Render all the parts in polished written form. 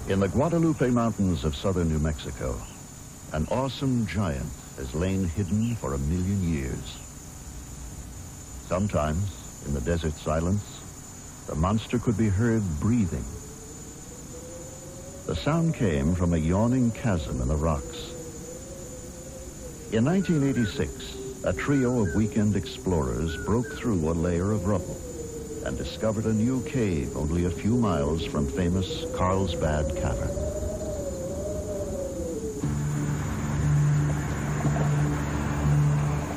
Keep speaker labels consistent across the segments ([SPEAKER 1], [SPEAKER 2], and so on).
[SPEAKER 1] In the Guadalupe Mountains of southern New Mexico, an awesome giant has lain hidden for 1 million years. Sometimes, in the desert silence, the monster could be heard breathing. The sound came from a yawning chasm in the rocks. In 1986, a trio of weekend explorers broke through a layer of rubble and discovered a new cave only a few miles from famous Carlsbad Cavern.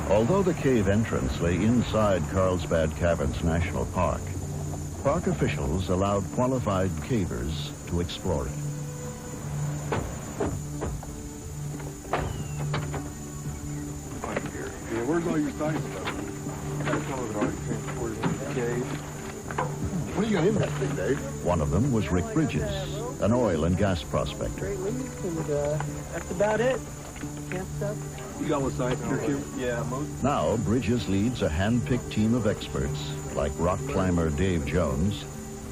[SPEAKER 1] Although the cave entrance lay inside Carlsbad Caverns National Park, park officials allowed qualified cavers to explore it.
[SPEAKER 2] Yeah, where's all your science stuff? Some of it already transported in the cave. What do you got in that thing, Dave?
[SPEAKER 1] One of them was Rick Bridges, an oil and gas prospector.
[SPEAKER 3] Great leads, and that's about it. Can't stop.
[SPEAKER 2] You got all the science in your cube?
[SPEAKER 3] Yeah, most.
[SPEAKER 1] Now, Bridges leads a hand-picked team of experts, like rock climber Dave Jones,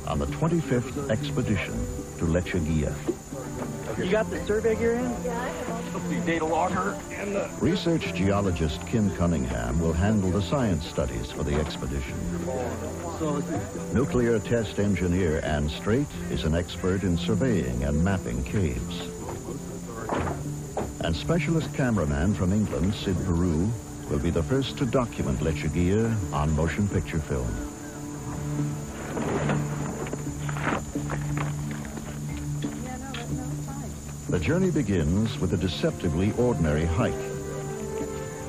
[SPEAKER 1] on the 25th expedition to Lechuguilla.
[SPEAKER 3] You got the survey gear in?
[SPEAKER 4] Yeah, I have all
[SPEAKER 2] The data logger and the...
[SPEAKER 1] Research geologist Kim Cunningham will handle the science studies for the expedition. Nuclear test engineer Ann Strait is an expert in surveying and mapping caves. And specialist cameraman from England, Sid Peru, will be the first to document Lechuguilla on motion picture film. The journey begins with a deceptively ordinary hike.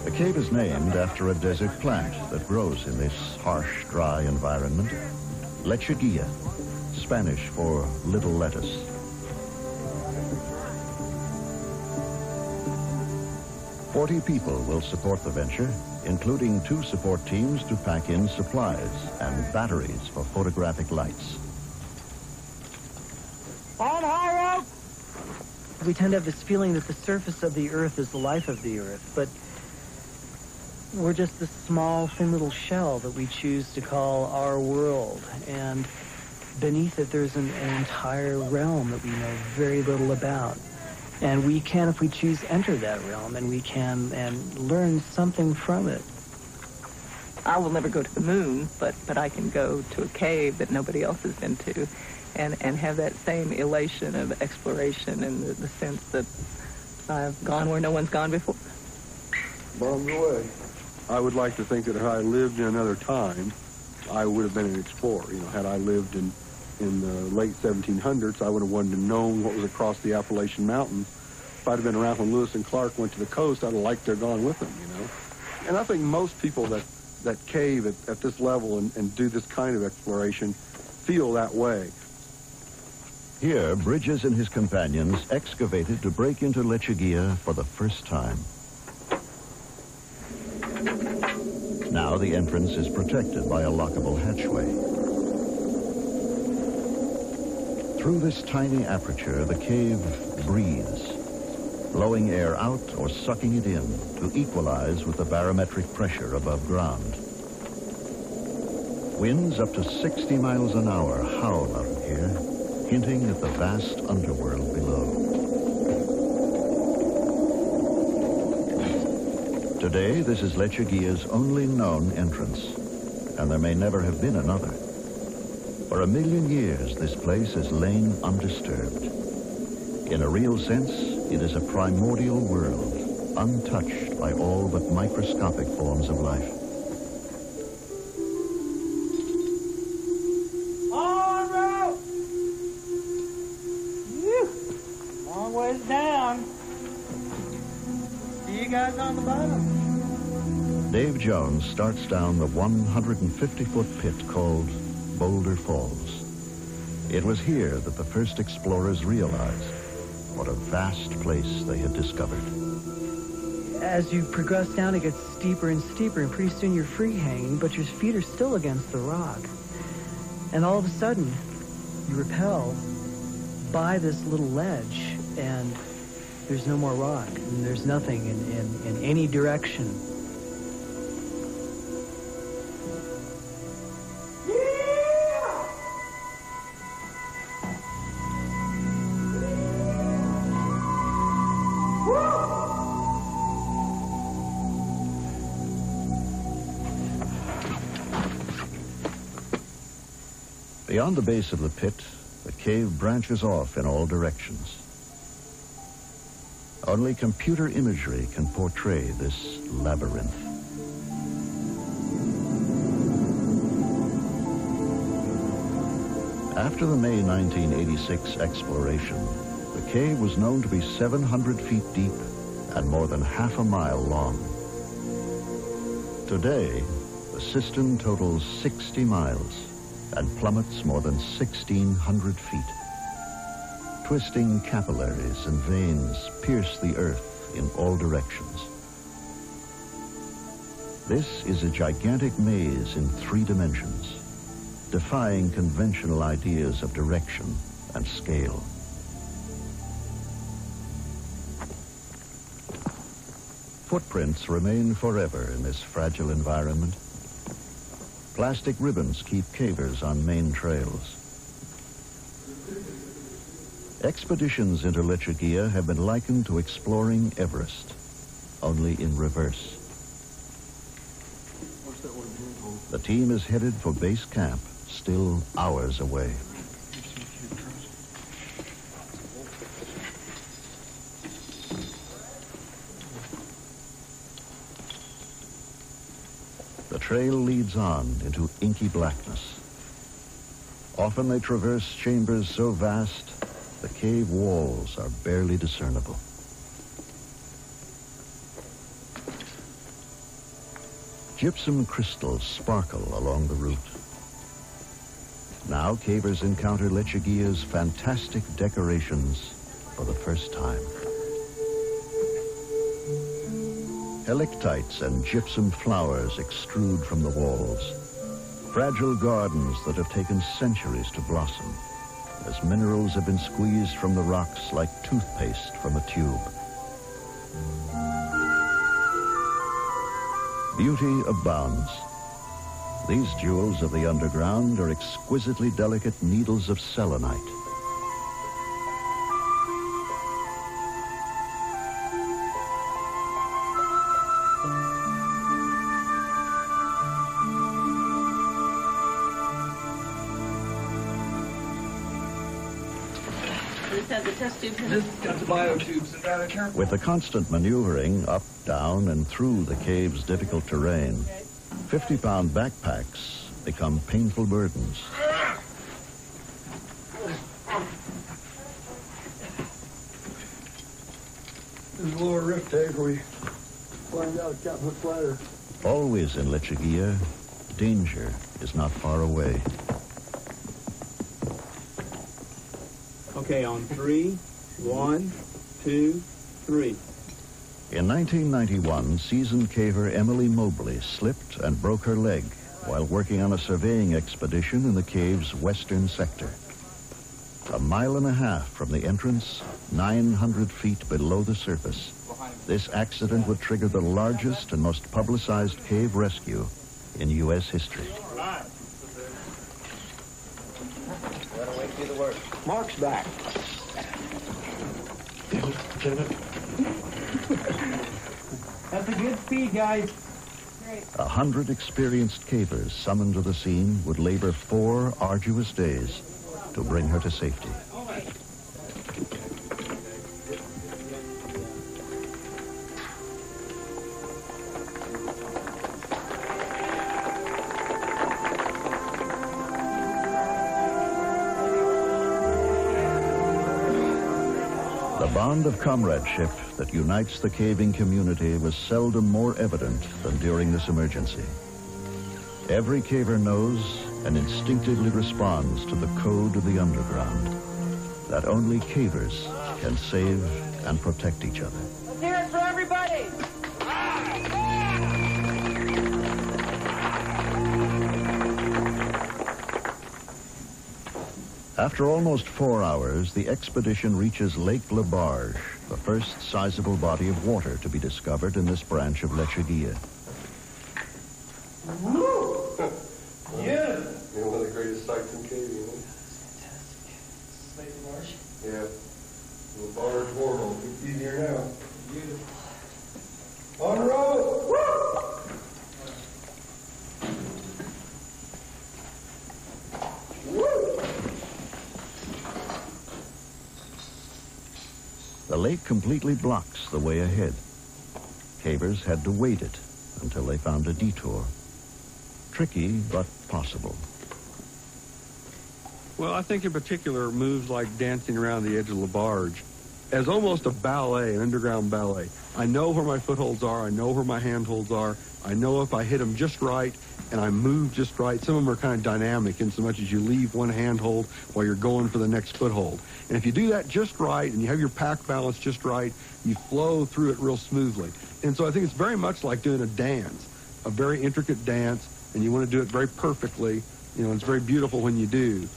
[SPEAKER 1] The cave is named after a desert plant that grows in this harsh, dry environment. Lechuguilla, Spanish for little lettuce. "40 people will support the venture, including 2 support teams to pack in supplies and batteries for photographic lights.
[SPEAKER 3] On high up! We tend to have this feeling that the surface of the Earth is the life of the Earth, but we're just this small, thin little shell that we choose to call our world. And beneath it, there's an entire realm that we know very little about. And we can, if we choose, enter that realm, and we can and learn something from it.
[SPEAKER 5] I will never go to the moon, but I can go to a cave that nobody else has been to and have that same elation of exploration and the sense that I've gone where no one's gone before.
[SPEAKER 2] Bombs away. I would like to think that if I lived in another time, I would have been an explorer. You know, had I lived in the late 1700s, I would have wanted to know what was across the Appalachian Mountains. If I'd have been around when Lewis and Clark went to the coast, I'd have liked to have gone with them, you know. And I think most people that cave at this level and do this kind of exploration feel that way.
[SPEAKER 1] Here, Bridges and his companions excavated to break into Lechuguilla for the first time. Now the entrance is protected by a lockable hatchway. Through this tiny aperture, the cave breathes, blowing air out or sucking it in to equalize with the barometric pressure above ground. Winds up to 60 miles an hour howl out of here, hinting at the vast underworld below. Today, this is Lechuguilla's only known entrance, and there may never have been another. For 1 million years, this place has lain undisturbed. In a real sense, it is a primordial world, untouched by all but microscopic forms of life.
[SPEAKER 3] On route! Long ways down. See you guys on the bottom.
[SPEAKER 1] Dave Jones starts down the 150-foot pit called Boulder Falls. It was here that the first explorers realized what a vast place they had discovered.
[SPEAKER 3] As you progress down, it gets steeper and steeper, and pretty soon you're free hanging, but your feet are still against the rock. And all of a sudden, you rappel by this little ledge, and there's no more rock, and there's nothing in any direction.
[SPEAKER 1] Beyond the base of the pit, the cave branches off in all directions. Only computer imagery can portray this labyrinth. After the May 1986 exploration, the cave was known to be 700 feet deep and more than half a mile long. Today, the system totals 60 miles and plummets more than 1,600 feet. Twisting capillaries and veins pierce the earth in all directions. This is a gigantic maze in 3 dimensions, defying conventional ideas of direction and scale. Footprints remain forever in this fragile environment. Plastic ribbons keep cavers on main trails. Expeditions into Lechuguilla have been likened to exploring Everest, only in reverse. The team is headed for base camp, still hours away. The trail leads on into inky blackness. Often they traverse chambers so vast, the cave walls are barely discernible. Gypsum crystals sparkle along the route. Now cavers encounter Lechuguilla's fantastic decorations for the first time. Helictites and gypsum flowers extrude from the walls. Fragile gardens that have taken centuries to blossom, as minerals have been squeezed from the rocks like toothpaste from a tube. Beauty abounds. These jewels of the underground are exquisitely delicate needles of selenite. With the constant maneuvering up, down, and through the cave's difficult terrain, 50-pound backpacks become painful burdens.
[SPEAKER 2] There's a lower rift egg where we find out a couple of flatter.
[SPEAKER 1] Always in Lechuguilla, danger is not far away.
[SPEAKER 4] Okay, on 3, 1, 2, 3.
[SPEAKER 1] In 1991, seasoned caver Emily Mobley slipped and broke her leg while working on a surveying expedition in the cave's western sector. 1.5 miles from the entrance, 900 feet below the surface, this accident would trigger the largest and most publicized cave rescue in U.S. history.
[SPEAKER 4] Mark's back. That's a good speed, guys.
[SPEAKER 1] 100 experienced cavers summoned to the scene would labor 4 arduous days to bring her to safety. The bond of comradeship that unites the caving community was seldom more evident than during this emergency. Every caver knows and instinctively responds to the code of the underground, that only cavers can save and protect each other.
[SPEAKER 6] Let's hear it for everybody!
[SPEAKER 1] After almost 4 hours, the expedition reaches Lake Labarge, the first sizable body of water to be discovered in this branch of Lechuguilla.
[SPEAKER 2] Yeah. You know, one of the greatest sights in caving, eh?
[SPEAKER 3] Fantastic. Lake Labarge?
[SPEAKER 2] Yeah. Labarge portal. It's easier now.
[SPEAKER 3] Beautiful.
[SPEAKER 2] On the road! Woo!
[SPEAKER 1] The lake completely blocks the way ahead. Cavers had to wade it until they found a detour. Tricky, but possible.
[SPEAKER 2] Well, I think in particular moves like dancing around the edge of the barge as almost a ballet, an underground ballet. I know where my footholds are. I know where my handholds are. I know if I hit them just right and I move just right. Some of them are kind of dynamic in so much as you leave one handhold while you're going for the next foothold. And if you do that just right and you have your pack balance just right, you flow through it real smoothly. And so I think it's very much like doing a dance, a very intricate dance, and you want to do it very perfectly. You know, it's very beautiful when you do.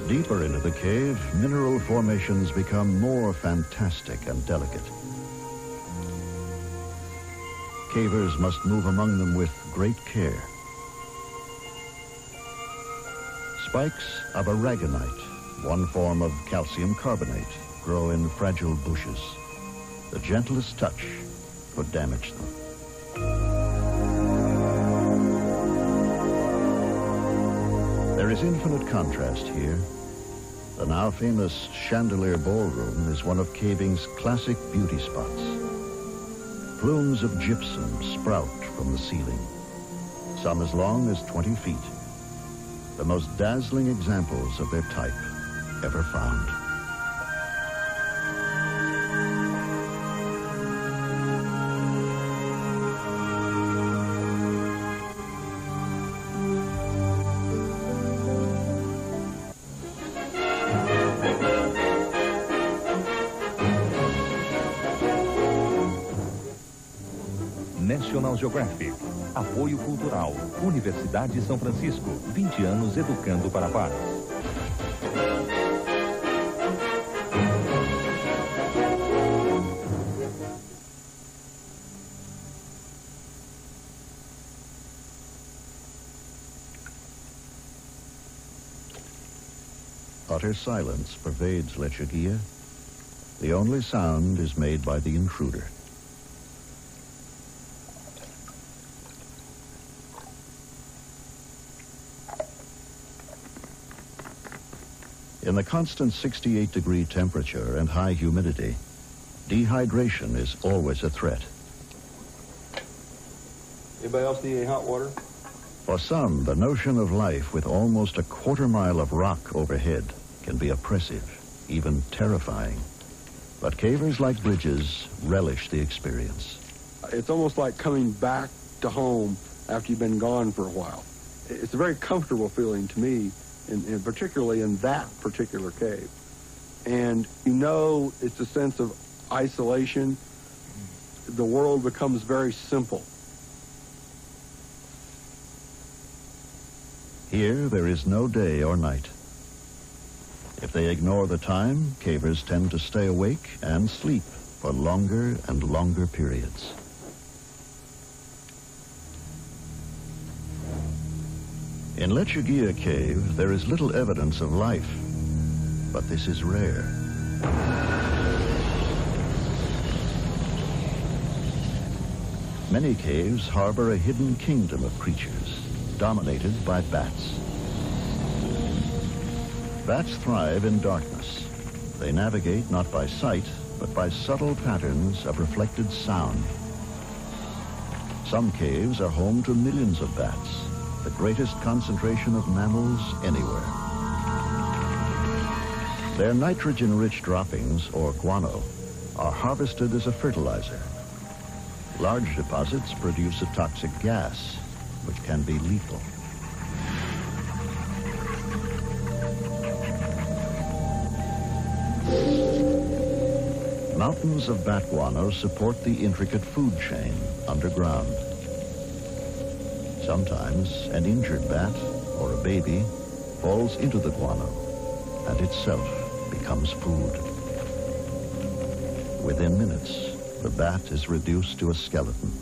[SPEAKER 1] Deeper into the cave, mineral formations become more fantastic and delicate. Cavers must move among them with great care. Spikes of aragonite, one form of calcium carbonate, grow in fragile bushes. The gentlest touch could damage them. There is infinite contrast here. The now famous Chandelier Ballroom is one of caving's classic beauty spots. Plumes of gypsum sprout from the ceiling, some as long as 20 feet. The most dazzling examples of their type ever found.
[SPEAKER 7] National Geographic. Apoio Cultural. Universidade de São Francisco. 20 anos educando para a paz.
[SPEAKER 1] Utter silence pervades Lechuguilla. The only sound is made by the intruder. In the constant 68-degree temperature and high humidity, dehydration is always a threat.
[SPEAKER 2] Anybody else need any hot water?
[SPEAKER 1] For some, the notion of life with almost a quarter-mile of rock overhead can be oppressive, even terrifying. But cavers like Bridges relish the experience.
[SPEAKER 2] It's almost like coming back to home after you've been gone for a while. It's a very comfortable feeling to me, and particularly in that particular cave. And you know, it's a sense of isolation. The world becomes very simple.
[SPEAKER 1] Here, there is no day or night. If they ignore the time, cavers tend to stay awake and sleep for longer and longer periods. In Lechuguilla Cave, there is little evidence of life, but this is rare. Many caves harbor a hidden kingdom of creatures, dominated by bats. Bats thrive in darkness. They navigate not by sight, but by subtle patterns of reflected sound. Some caves are home to millions of bats, the greatest concentration of mammals anywhere. Their nitrogen-rich droppings, or guano, are harvested as a fertilizer. Large deposits produce a toxic gas, which can be lethal. Mountains of bat guano support the intricate food chain underground. Sometimes an injured bat or a baby falls into the guano and itself becomes food. Within minutes, the bat is reduced to a skeleton.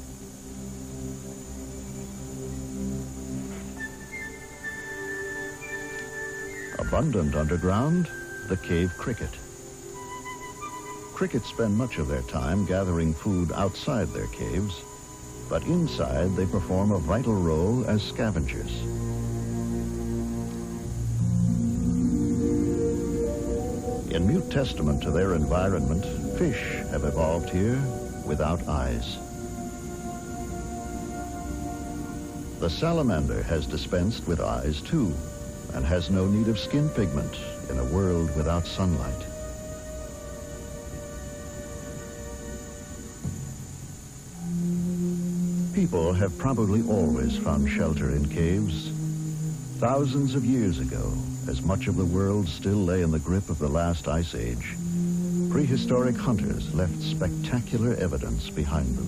[SPEAKER 1] Abundant underground, the cave cricket. Crickets spend much of their time gathering food outside their caves, but inside they perform a vital role as scavengers. testament to their environment, fish have evolved here without eyes. The salamander has dispensed with eyes too, and has no need of skin pigment in a world without sunlight. People have probably always found shelter in caves. Thousands of years ago, as much of the world still lay in the grip of the last ice age, prehistoric hunters left spectacular evidence behind them.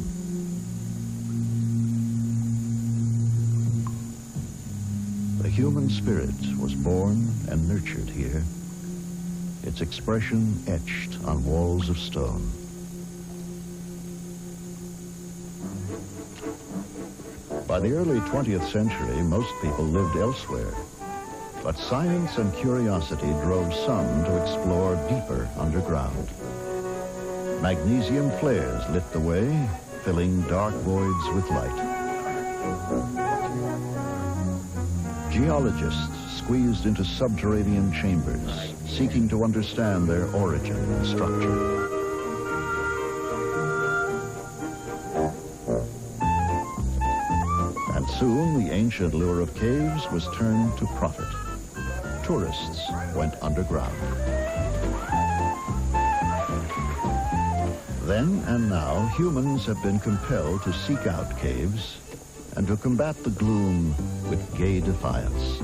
[SPEAKER 1] The human spirit was born and nurtured here, its expression etched on walls of stone. By the early 20th century, most people lived elsewhere, but science and curiosity drove some to explore deeper underground. Magnesium flares lit the way, filling dark voids with light. Geologists squeezed into subterranean chambers, seeking to understand their origin and structure. And soon the ancient lure of caves was turned to profit. Tourists went underground. Then and now, humans have been compelled to seek out caves and to combat the gloom with gay defiance.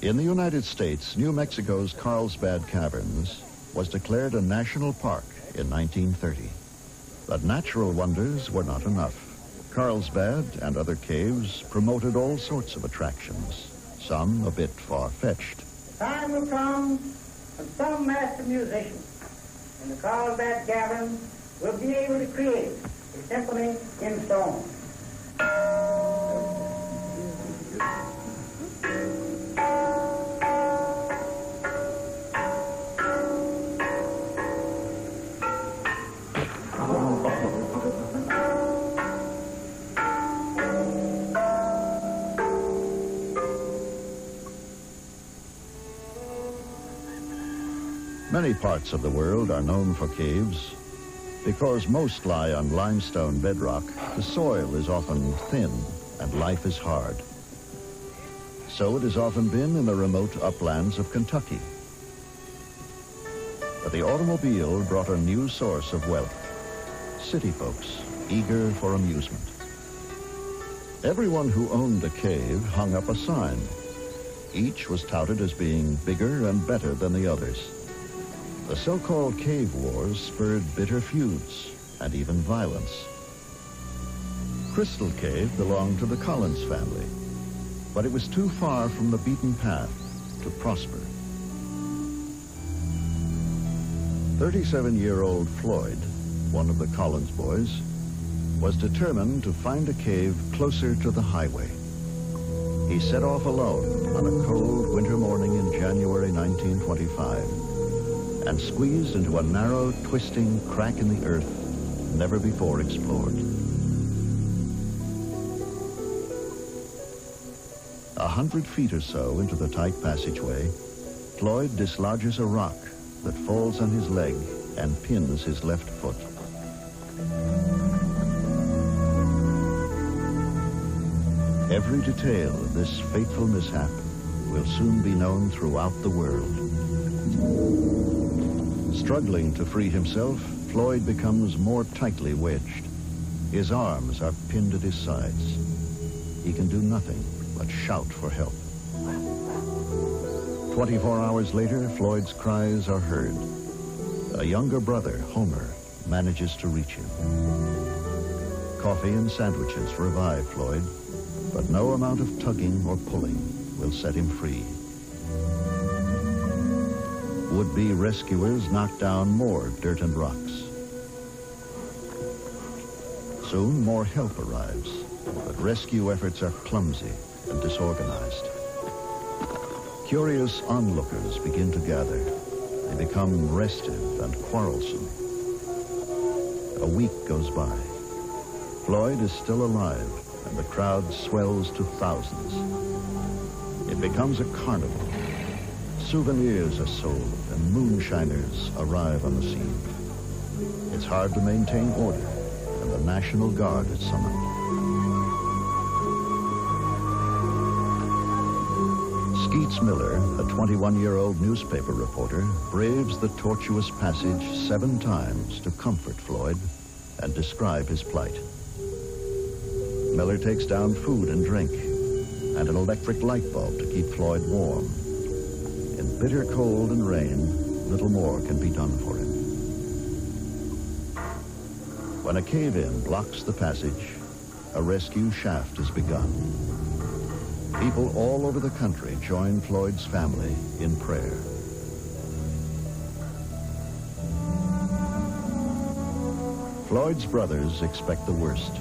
[SPEAKER 1] In the United States, New Mexico's Carlsbad Caverns was declared a national park in 1930. But natural wonders were not enough. Carlsbad and other caves promoted all sorts of attractions, some a bit far-fetched.
[SPEAKER 6] Time will come when some master musician in the Carlsbad Caverns will be able to create a symphony in stone.
[SPEAKER 1] Many parts of the world are known for caves. Because most lie on limestone bedrock, the soil is often thin and life is hard. So it has often been in the remote uplands of Kentucky. But the automobile brought a new source of wealth. City folks, eager for amusement. Everyone who owned a cave hung up a sign. Each was touted as being bigger and better than the others. The so-called cave wars spurred bitter feuds and even violence. Crystal Cave belonged to the Collins family, but it was too far from the beaten path to prosper. 37-year-old Floyd, one of the Collins boys, was determined to find a cave closer to the highway. He set off alone on a cold winter morning in January 1925 and squeezed into a narrow, twisting crack in the earth never before explored. 100 feet or so into the tight passageway, Floyd dislodges a rock that falls on his leg and pins his left foot. Every detail of this fateful mishap will soon be known throughout the world. Struggling to free himself, Floyd becomes more tightly wedged. His arms are pinned at his sides. He can do nothing but shout for help. 24 hours later, Floyd's cries are heard. A younger brother, Homer, manages to reach him. Coffee and sandwiches revive Floyd, but no amount of tugging or pulling will set him free. Would-be rescuers knock down more dirt and rocks. Soon, more help arrives, but rescue efforts are clumsy and disorganized. Curious onlookers begin to gather. They become restive and quarrelsome. A week goes by. Floyd is still alive, and the crowd swells to thousands. It becomes a carnival. Souvenirs are sold, and moonshiners arrive on the scene. It's hard to maintain order, and the National Guard is summoned. Skeets Miller, a 21-year-old newspaper reporter, braves the tortuous passage 7 times to comfort Floyd and describe his plight. Miller takes down food and drink and an electric light bulb to keep Floyd warm. In bitter cold and rain, little more can be done for him. When a cave-in blocks the passage, a rescue shaft is begun. People all over the country join Floyd's family in prayer. Floyd's brothers expect the worst.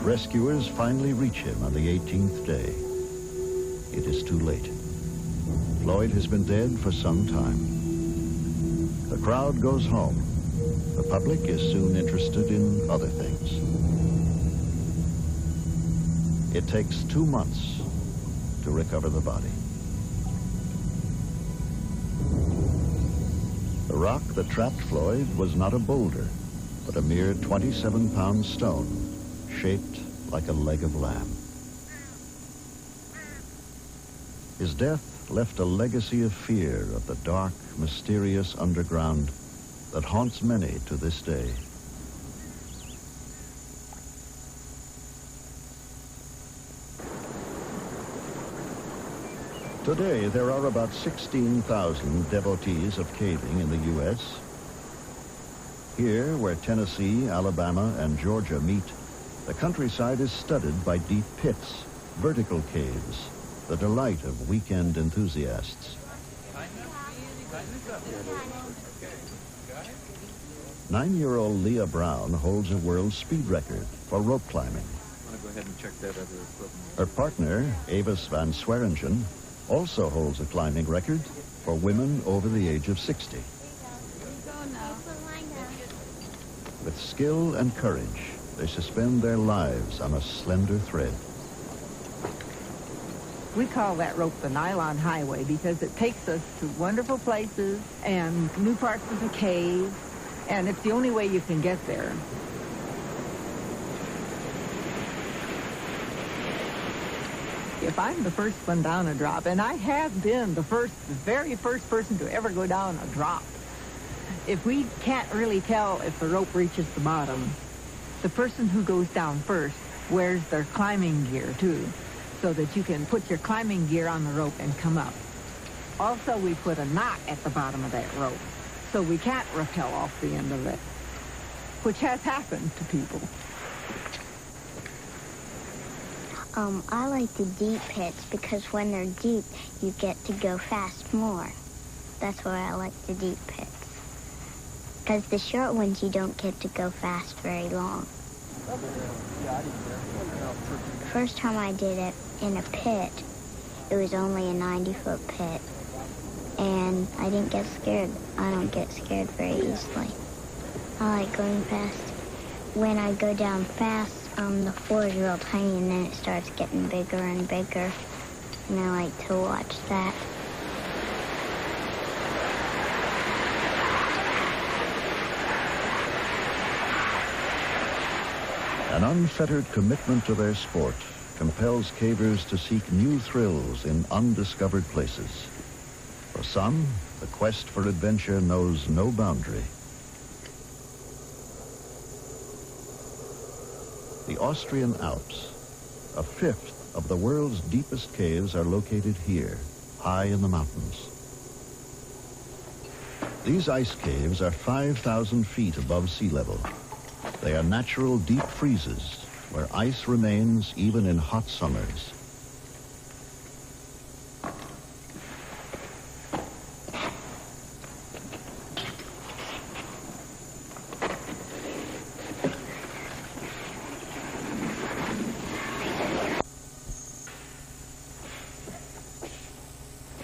[SPEAKER 1] Rescuers finally reach him on the 18th day. It is too late. Floyd has been dead for some time. The crowd goes home. The public is soon interested in other things. It takes 2 months to recover the body. The rock that trapped Floyd was not a boulder, but a mere 27-pound stone, shaped like a leg of lamb. His death left a legacy of fear of the dark, mysterious underground that haunts many to this day. Today, there are about 16,000 devotees of caving in the U.S. Here, where Tennessee, Alabama, and Georgia meet, the countryside is studded by deep pits, vertical caves, the delight of weekend enthusiasts. 9-year-old Leah Brown holds a world speed record for rope climbing.
[SPEAKER 8] I'm going to go ahead and check that other equipment.
[SPEAKER 1] Her partner, Avis van Swearingen, also holds a climbing record for women over the age of 60. With skill and courage, they suspend their lives on a slender thread.
[SPEAKER 5] We call that rope the nylon highway because it takes us to wonderful places and new parts of the cave, and it's the only way you can get there. If I'm the first one down a drop, and I have been the very first person to ever go down a drop, if we can't really tell if the rope reaches the bottom, the person who goes down first wears their climbing gear too, so that you can put your climbing gear on the rope and come up. Also, we put a knot at the bottom of that rope, so we can't rappel off the end of it, which has happened to people.
[SPEAKER 9] I like the deep pits because when they're deep, you get to go fast more. That's why I like the deep pits. Because the short ones, you don't get to go fast very long. First time I did it in a pit, it was only a 90-foot pit. And I didn't get scared. I don't get scared very easily. I like going fast. When I go down fast, the floor is real tiny, and then it starts getting bigger and bigger. And I like to watch that.
[SPEAKER 1] An unfettered commitment to their sport compels cavers to seek new thrills in undiscovered places. For some, the quest for adventure knows no boundary. The Austrian Alps, a fifth of the world's deepest caves, are located here, high in the mountains. These ice caves are 5,000 feet above sea level. They are natural deep freezes where ice remains even in hot summers.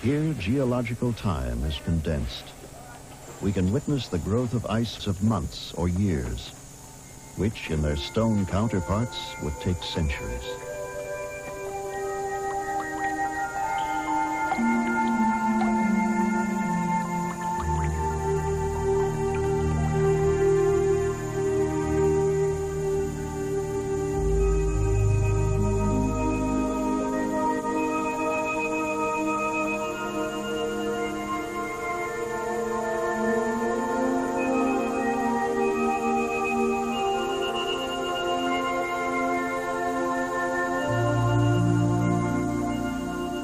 [SPEAKER 1] Here, geological time is condensed. We can witness the growth of ice of months or years. which in their stone counterparts would take centuries.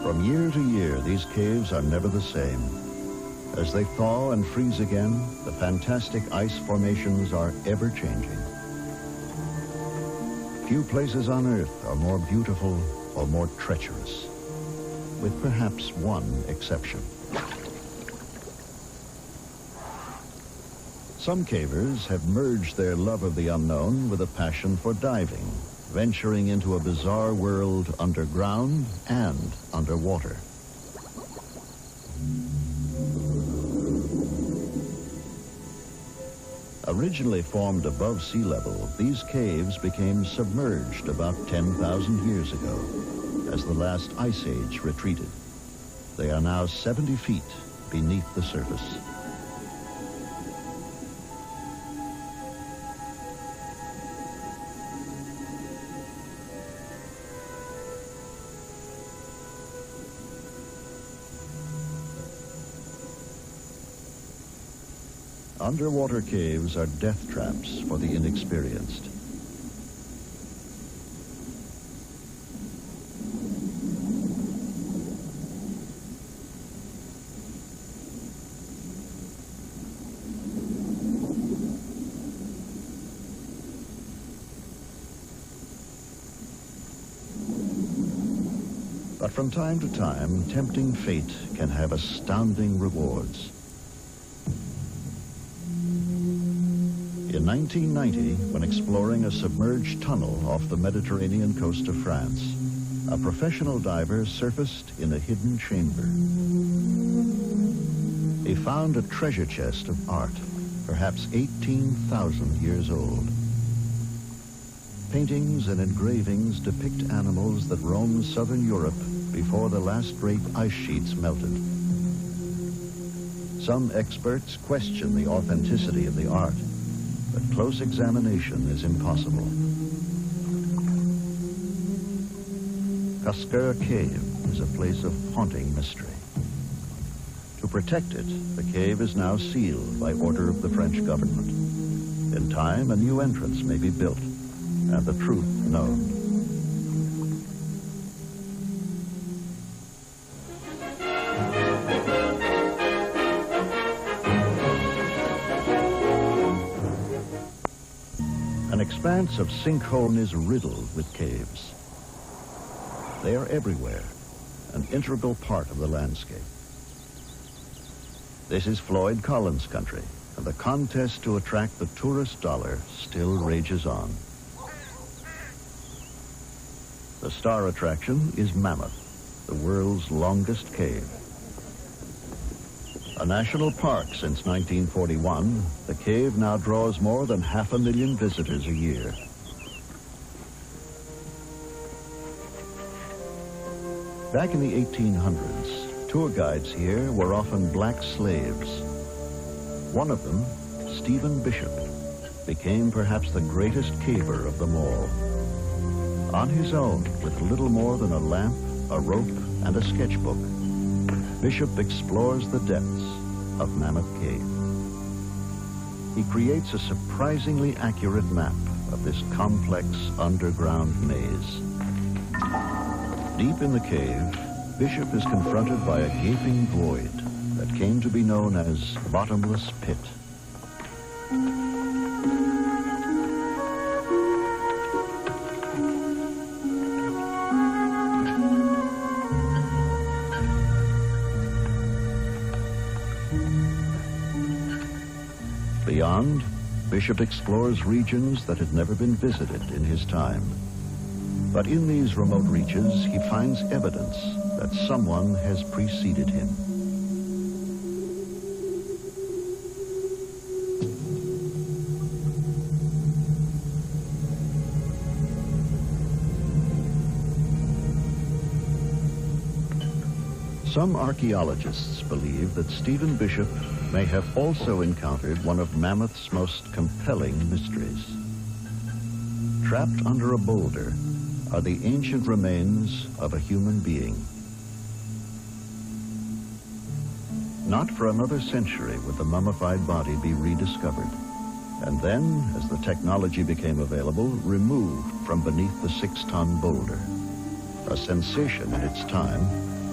[SPEAKER 1] From year to year, these caves are never the same. As they thaw and freeze again, the fantastic ice formations are ever-changing. Few places on Earth are more beautiful or more treacherous, with perhaps one exception. Some cavers have merged their love of the unknown with a passion for diving, venturing into a bizarre world underground and underwater. Originally formed above sea level, these caves became submerged about 10,000 years ago as the last ice age retreated. They are now 70 feet beneath the surface. Underwater caves are death traps for the inexperienced. But from time to time, tempting fate can have astounding rewards. In 1990, when exploring a submerged tunnel off the Mediterranean coast of France, a professional diver surfaced in a hidden chamber. He found a treasure chest of art, perhaps 18,000 years old. Paintings and engravings depict animals that roamed southern Europe before the last great ice sheets melted. Some experts question the authenticity of the art, but close examination is impossible. Cascara Cave is a place of haunting mystery. To protect it, the cave is now sealed by order of the French government. In time, a new entrance may be built and the truth known. An expanse of sinkhole is riddled with caves. They are everywhere, an integral part of the landscape. This is Floyd Collins' country, and the contest to attract the tourist dollar still rages on. The star attraction is Mammoth, the world's longest cave. A national park since 1941, the cave now draws more than 500,000 visitors a year. Back in the 1800s, tour guides here were often black slaves. One of them, Stephen Bishop, became perhaps the greatest caver of them all. On his own, with little more than a lamp, a rope, and a sketchbook, Bishop explores the depths of Mammoth Cave. He creates a surprisingly accurate map of this complex underground maze. Deep in the cave, Bishop is confronted by a gaping void that came to be known as Bottomless Pit. Beyond, Bishop explores regions that had never been visited in his time. But in these remote reaches, he finds evidence that someone has preceded him. Some archaeologists believe that Stephen Bishop may have also encountered one of Mammoth's most compelling mysteries. Trapped under a boulder are the ancient remains of a human being. Not for another century would the mummified body be rediscovered, and then, as the technology became available, removed from beneath the 6-ton boulder. A sensation in its time,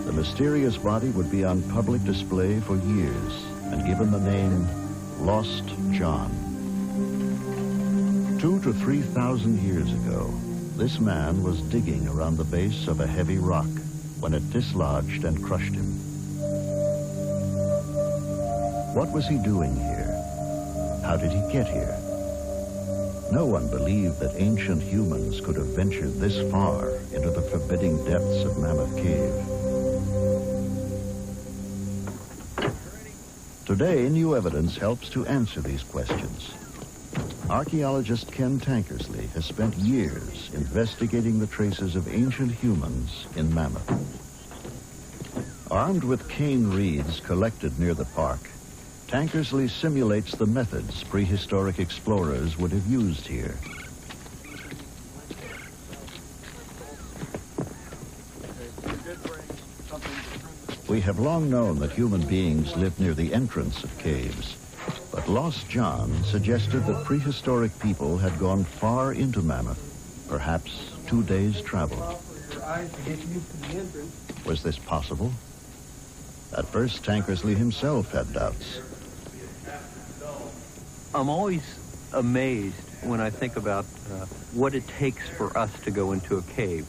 [SPEAKER 1] the mysterious body would be on public display for years and given the name Lost John. 2,000 to 3,000 years ago, this man was digging around the base of a heavy rock when it dislodged and crushed him. What was he doing here? How did he get here? No one believed that ancient humans could have ventured this far into the forbidding depths of Mammoth Cave. Today, new evidence helps to answer these questions. Archaeologist Ken Tankersley has spent years investigating the traces of ancient humans in Mammoth. Armed with cane reeds collected near the park, Tankersley simulates the methods prehistoric explorers would have used here. We have long known that human beings lived near the entrance of caves, but Lost John suggested that prehistoric people had gone far into Mammoth, perhaps 2 days' travel. Was this possible? At first, Tankersley himself had doubts.
[SPEAKER 10] I'm always amazed when I think about what it takes for us to go into a cave.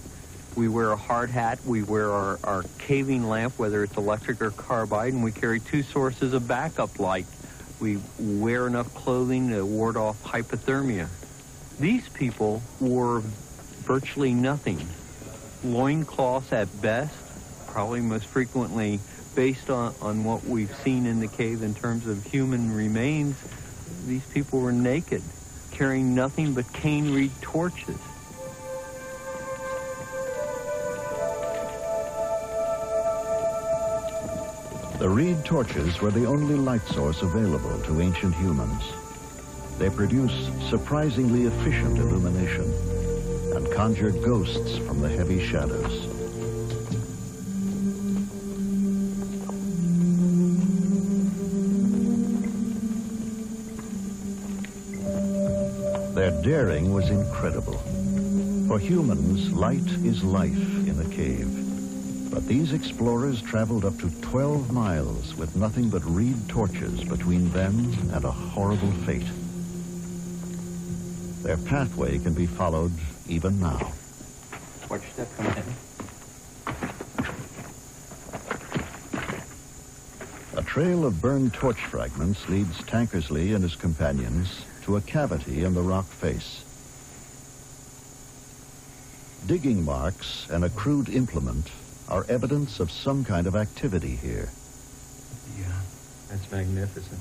[SPEAKER 10] We wear a hard hat, we wear our caving lamp, whether it's electric or carbide, and we carry 2 sources of backup light. We wear enough clothing to ward off hypothermia. These people wore virtually nothing. Loincloths at best, probably most frequently based on what we've seen in the cave in terms of human remains. These people were naked, carrying nothing but cane reed torches.
[SPEAKER 1] The reed torches were the only light source available to ancient humans. They produced surprisingly efficient illumination and conjured ghosts from the heavy shadows. Their daring was incredible. For humans, light is life in a cave. But these explorers traveled up to 12 miles with nothing but reed torches between them and a horrible fate. Their pathway can be followed even now.
[SPEAKER 10] Watch your step, come ahead.
[SPEAKER 1] A trail of burned torch fragments leads Tankersley and his companions to a cavity in the rock face. Digging marks and a crude implement are evidence of some kind of activity here.
[SPEAKER 10] Yeah, that's magnificent.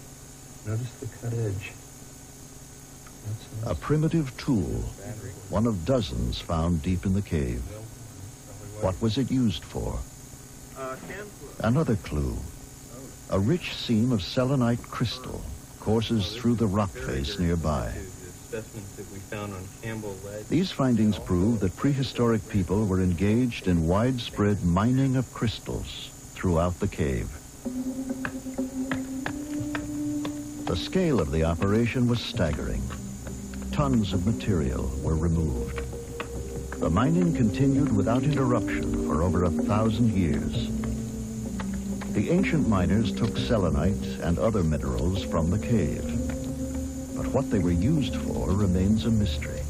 [SPEAKER 10] Notice the cut edge.
[SPEAKER 1] A primitive tool, one of dozens found deep in the cave. What was it used for? Another clue. A rich seam of selenite crystal courses through the rock face nearby. These findings prove that prehistoric people were engaged in widespread mining of crystals throughout the cave. The scale of the operation was staggering. Tons of material were removed. The mining continued without interruption for over 1,000 years. The ancient miners took selenite and other minerals from the cave. But what they were used for remains a mystery.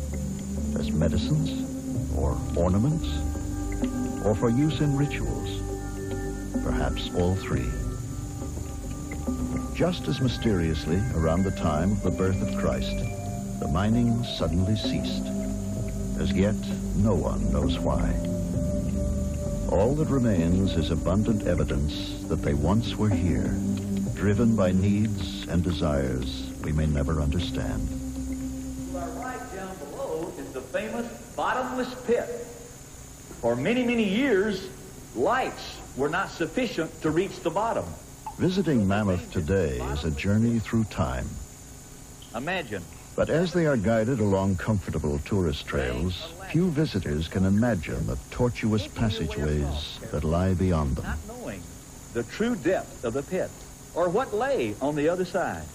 [SPEAKER 1] As medicines, or ornaments, or for use in rituals. Perhaps all three. Just as mysteriously, around the time of the birth of Christ, the mining suddenly ceased. As yet, no one knows why. All that remains is abundant evidence that they once were here, driven by needs and desires we may never understand.
[SPEAKER 11] To our right down below is the famous bottomless pit. For many, many years, lights were not sufficient to reach the bottom.
[SPEAKER 1] Visiting Mammoth today is a journey through time.
[SPEAKER 11] Imagine.
[SPEAKER 1] But as they are guided along comfortable tourist trails, few visitors can imagine the tortuous passageways that lie beyond them.
[SPEAKER 11] Not knowing the true depth of the pit or what lay on the other side.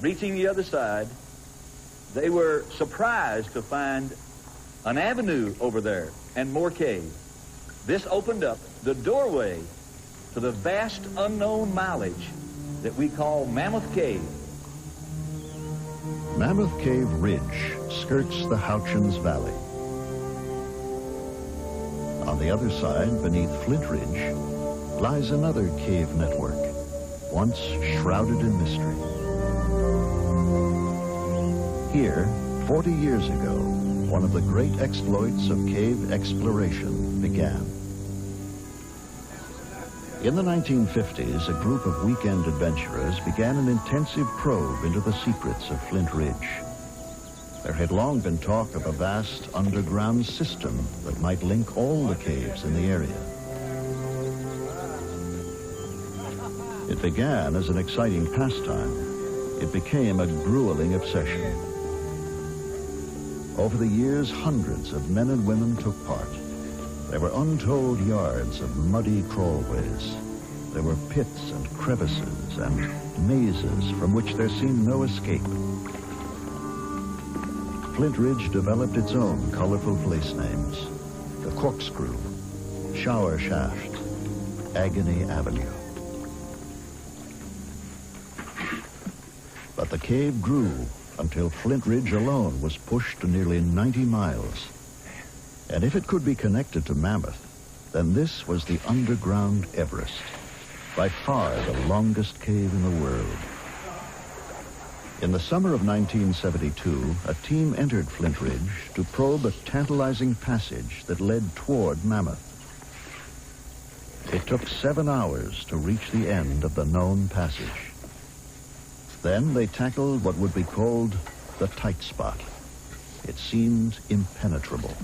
[SPEAKER 11] Reaching the other side, they were surprised to find an avenue over there and more caves. This opened up the doorway to the vast unknown mileage that we call Mammoth Cave.
[SPEAKER 1] Mammoth Cave Ridge skirts the Houchins Valley. On the other side, beneath Flint Ridge, lies another cave network, once shrouded in mystery. Here, 40 years ago, one of the great exploits of cave exploration began. In the 1950s, a group of weekend adventurers began an intensive probe into the secrets of Flint Ridge. There had long been talk of a vast underground system that might link all the caves in the area. It began as an exciting pastime. It became a grueling obsession. Over the years, hundreds of men and women took part. There were untold yards of muddy crawlways. There were pits and crevices and mazes from which there seemed no escape. Flint Ridge developed its own colorful place names: the Corkscrew, Shower Shaft, Agony Avenue. But the cave grew until Flint Ridge alone was pushed to nearly 90 miles. And if it could be connected to Mammoth, then this was the underground Everest, by far the longest cave in the world. In the summer of 1972, a team entered Flint Ridge to probe a tantalizing passage that led toward Mammoth. It took 7 hours to reach the end of the known passage. Then they tackled what would be called the tight spot. It seemed impenetrable.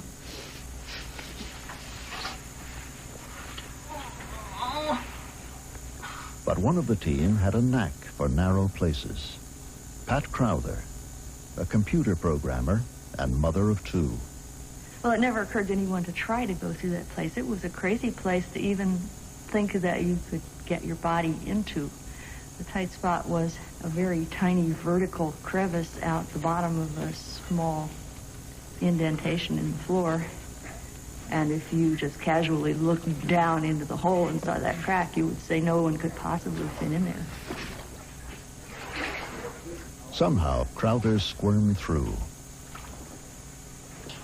[SPEAKER 1] But one of the team had a knack for narrow places. Pat Crowther, a computer programmer and mother of 2.
[SPEAKER 12] Well, it never occurred to anyone to try to go through that place. It was a crazy place to even think that you could get your body into. The tight spot was a very tiny vertical crevice out the bottom of a small indentation in the floor. And if you just casually looked down into the hole and saw that crack, you would say no one could possibly fit in there.
[SPEAKER 1] Somehow, Crowther squirmed through.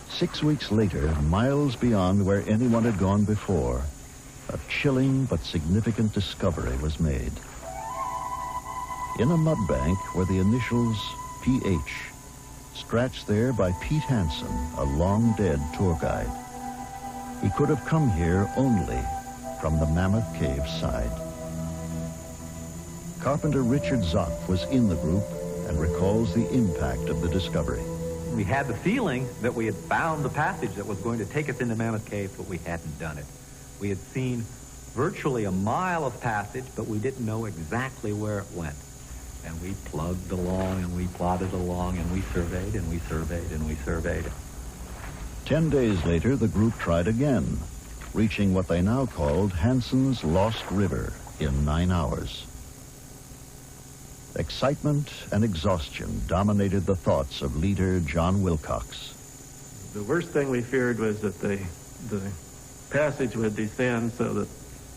[SPEAKER 1] 6 weeks later, miles beyond where anyone had gone before, a chilling but significant discovery was made. In a mud bank were the initials PH, scratched there by Pete Hansen, a long-dead tour guide. He could have come here only from the Mammoth Cave side. Carpenter Richard Zopp was in the group and recalls the impact of the discovery.
[SPEAKER 10] We had the feeling that we had found the passage that was going to take us into Mammoth Cave, but we hadn't done it. We had seen virtually a mile of passage, but we didn't know exactly where it went. And we plugged along, and we plodded along, and we surveyed, and we surveyed, and we surveyed.
[SPEAKER 1] 10 days later, the group tried again, reaching what they now called Hansen's Lost River in 9 hours. Excitement and exhaustion dominated the thoughts of leader John Wilcox.
[SPEAKER 13] The worst thing we feared was that the passage would descend so that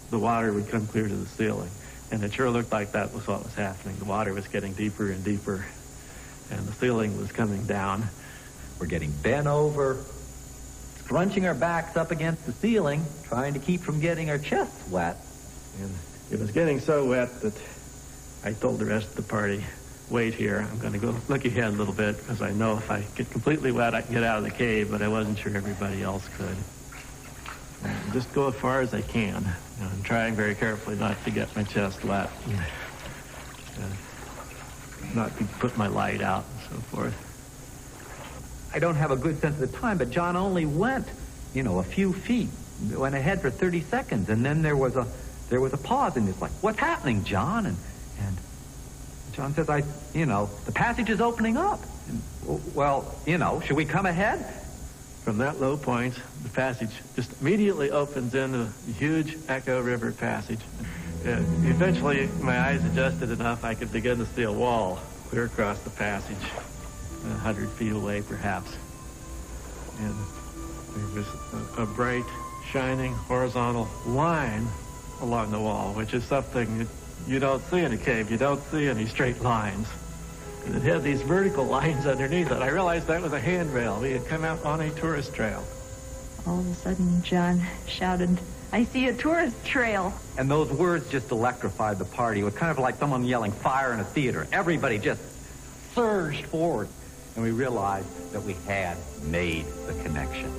[SPEAKER 13] the water would come clear to the ceiling. And it sure looked like that was what was happening. The water was getting deeper and deeper, and the ceiling was coming down.
[SPEAKER 10] We're getting bent over, scrunching our backs up against the ceiling, trying to keep from getting our chests wet.
[SPEAKER 13] And it was getting so wet that I told the rest of the party, wait here. I'm going to go look ahead a little bit, because I know if I get completely wet, I can get out of the cave, but I wasn't sure everybody else could. And just go as far as I can. I'm trying very carefully not to get my chest wet, not to put my light out and so forth.
[SPEAKER 10] I don't have a good sense of the time, but John only went, a few feet.
[SPEAKER 14] went ahead for 30 seconds, and then there was a pause, and it's like, what's happening, John? And John says, the passage is opening up. And, well, should we come ahead?
[SPEAKER 13] From that low point, the passage just immediately opens into a huge Echo River passage. Eventually, my eyes adjusted enough I could begin to see a wall clear across the passage, 100 feet away, perhaps. And there was a bright, shining, horizontal line along the wall, which is something that you don't see in a cave. You don't see any straight lines. And it had these vertical lines underneath it. I realized that was a handrail. We had come out on a tourist trail.
[SPEAKER 12] All of a sudden, John shouted, "I see a tourist trail."
[SPEAKER 14] And those words just electrified the party. It was kind of like someone yelling fire in a theater. Everybody just surged forward. And we realized that we had made the connection.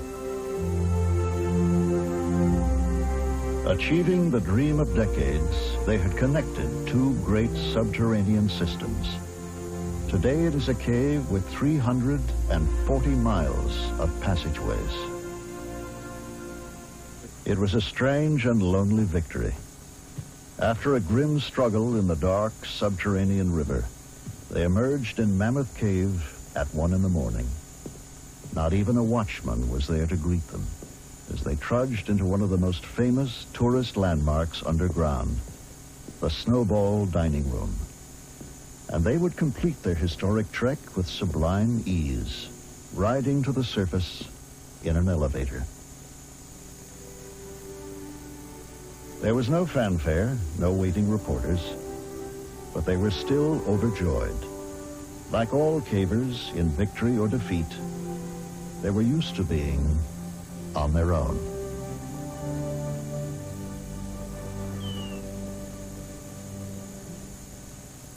[SPEAKER 1] Achieving the dream of decades, they had connected two great subterranean systems. Today it is a cave with 340 miles of passageways. It was a strange and lonely victory. After a grim struggle in the dark subterranean river, they emerged in Mammoth Cave at 1 a.m. Not even a watchman was there to greet them as they trudged into one of the most famous tourist landmarks underground, the Snowball Dining Room. And they would complete their historic trek with sublime ease, riding to the surface in an elevator. There was no fanfare, no waiting reporters, but they were still overjoyed. Like all cavers in victory or defeat, they were used to being on their own.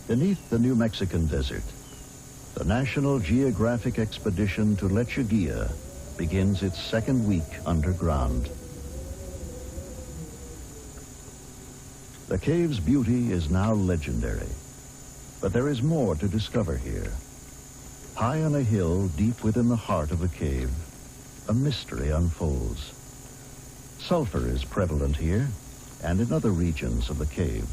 [SPEAKER 1] Beneath the New Mexican desert, the National Geographic expedition to Lechuguilla begins its second week underground. The cave's beauty is now legendary, but there is more to discover here. High on a hill deep within the heart of the cave, a mystery unfolds. Sulfur is prevalent here and in other regions of the cave.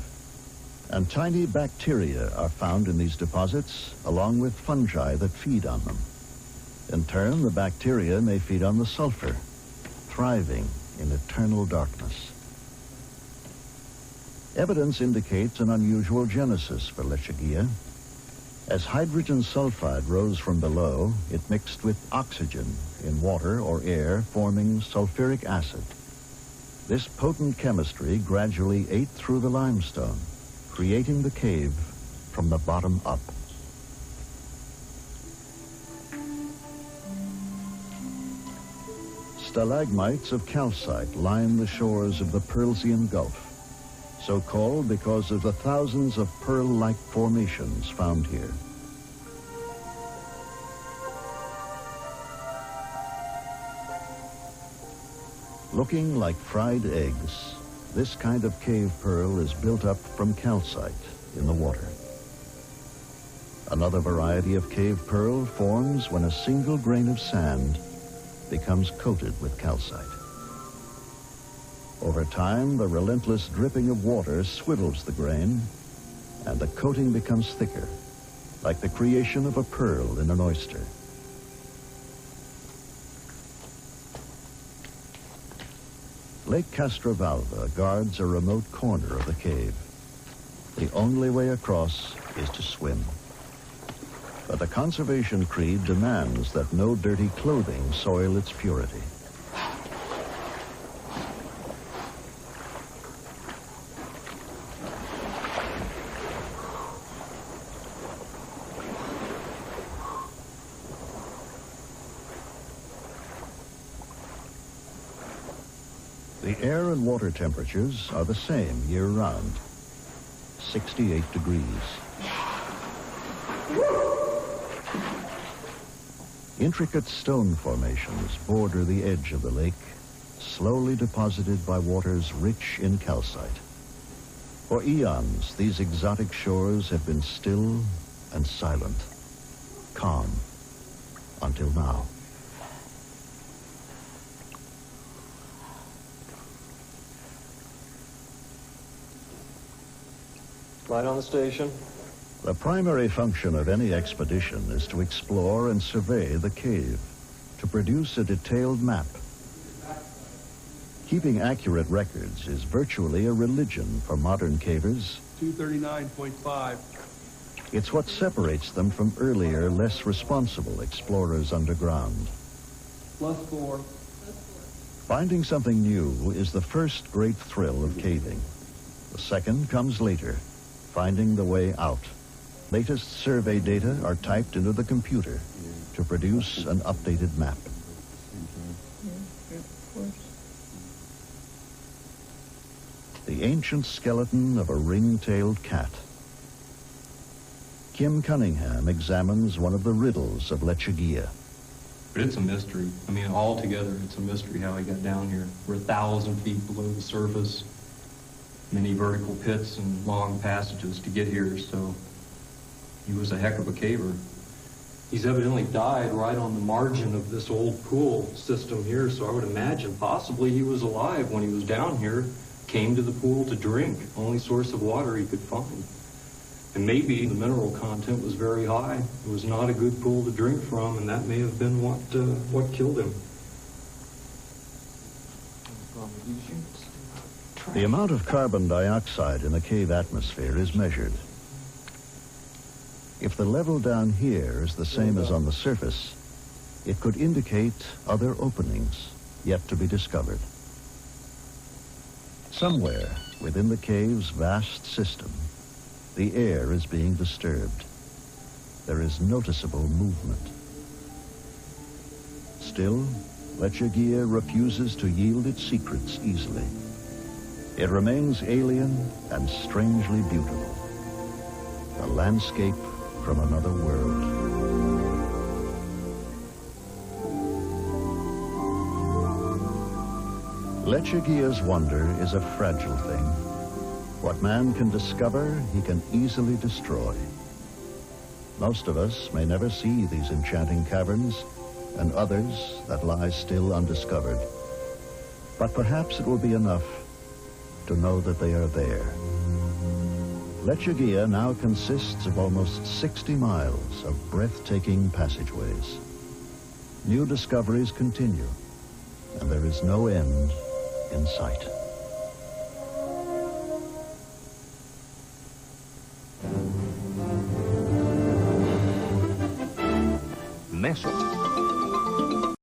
[SPEAKER 1] And tiny bacteria are found in these deposits, along with fungi that feed on them. In turn, the bacteria may feed on the sulfur, thriving in eternal darkness. Evidence indicates an unusual genesis for Lechuguilla. As hydrogen sulfide rose from below, it mixed with oxygen in water or air, forming sulfuric acid. This potent chemistry gradually ate through the limestone, creating the cave from the bottom up. Stalagmites of calcite line the shores of the Pearlsian Gulf, so called because of the thousands of pearl-like formations found here. Looking like fried eggs, this kind of cave pearl is built up from calcite in the water. Another variety of cave pearl forms when a single grain of sand becomes coated with calcite. Over time, the relentless dripping of water swivels the grain, and the coating becomes thicker, like the creation of a pearl in an oyster. Lake Castrovalva guards a remote corner of the cave. The only way across is to swim. But the conservation creed demands that no dirty clothing soil its purity. The air and water temperatures are the same year-round, 68 degrees. Intricate stone formations border the edge of the lake, slowly deposited by waters rich in calcite. For eons, these exotic shores have been still and silent, calm, until now.
[SPEAKER 10] Light on the station.
[SPEAKER 1] The primary function of any expedition is to explore and survey the cave, to produce a detailed map. Keeping accurate records is virtually a religion for modern cavers.
[SPEAKER 2] 239.5.
[SPEAKER 1] It's what separates them from earlier, less responsible explorers underground.
[SPEAKER 2] +4.
[SPEAKER 1] Finding something new is the first great thrill of caving. The second comes later, finding the way out. Latest survey data are typed into the computer to produce an updated map. The ancient skeleton of a ring-tailed cat. Kim Cunningham examines one of the riddles of Lechuguilla.
[SPEAKER 15] But it's a mystery. I mean, altogether, it's a mystery how he got down here. We're 1,000 feet below the surface, many vertical pits and long passages to get here, so he was a heck of a caver. He's evidently died right on the margin of this old pool system here, so I would imagine possibly he was alive when he was down here, came to the pool to drink, only source of water he could find. And maybe the mineral content was very high. It was not a good pool to drink from, and that may have been what killed him.
[SPEAKER 1] The amount of carbon dioxide in a cave atmosphere is measured. If the level down here is the same as on the surface, it could indicate other openings yet to be discovered. Somewhere within the cave's vast system, the air is being disturbed. There is noticeable movement. Still, Lechuguilla refuses to yield its secrets easily. It remains alien and strangely beautiful. A landscape from another world. Lechuguilla's wonder is a fragile thing. What man can discover, he can easily destroy. Most of us may never see these enchanting caverns, and others that lie still undiscovered. But perhaps it will be enough to know that they are there. Lechuguilla now consists of almost 60 miles of breathtaking passageways. New discoveries continue, and there is no end in sight.
[SPEAKER 7] National.